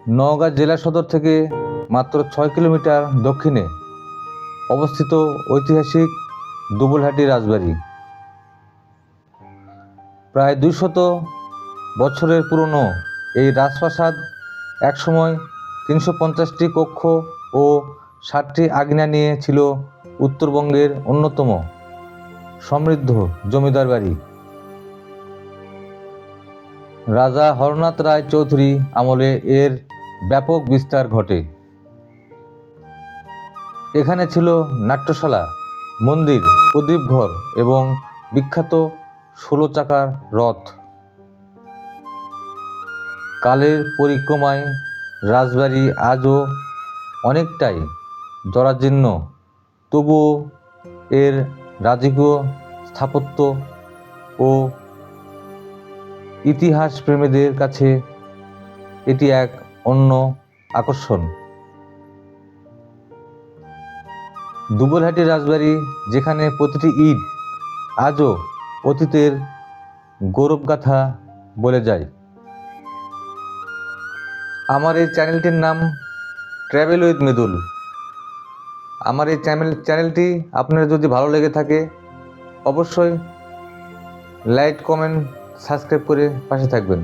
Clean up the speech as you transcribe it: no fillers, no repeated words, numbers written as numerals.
নওগাঁ জেলা সদর থেকে মাত্র 6 কিলোমিটার দক্ষিণে অবস্থিত ঐতিহাসিক দুবলহাটি রাজবাড়ি। প্রায় 200 বছরের পুরনো এই রাজপ্রাসাদ একসময় 350টি কক্ষ ও 60টি আঙিনা নিয়ে ছিল উত্তরবঙ্গের অন্যতম সমৃদ্ধ জমিদার বাড়ি। রাজা হরনাথ রায় চৌধুরী আমলে এর ব্যাপক বিস্তার ঘটে। এখানে ছিল নাট্যশালা, মন্দির, প্রদীপঘর এবং বিখ্যাত 16 চাকার রথ। কালের পরিক্রমায় রাজবাড়ি আজও অনেকটাই জরাজীর্ণ, তবুও এর রাজকীয় স্থাপত্য ও ইতিহাস প্রেমীদের কাছে এটি এক অন্য আকর্ষণ। দুবলহাটি রাজবাড়ি, যেখানে প্রতিটি ইট আজও অতীতের গৌরবগাথা বলে যায়। আমার এই চ্যানেলটির নাম ট্র্যাভেল উইথ মৃদুল। আমার এই চ্যানেলটি আপনার যদি ভালো লেগে থাকে অবশ্যই লাইক, কমেন্ট, সাবস্ক্রাইব করে পাশে থাকবেন।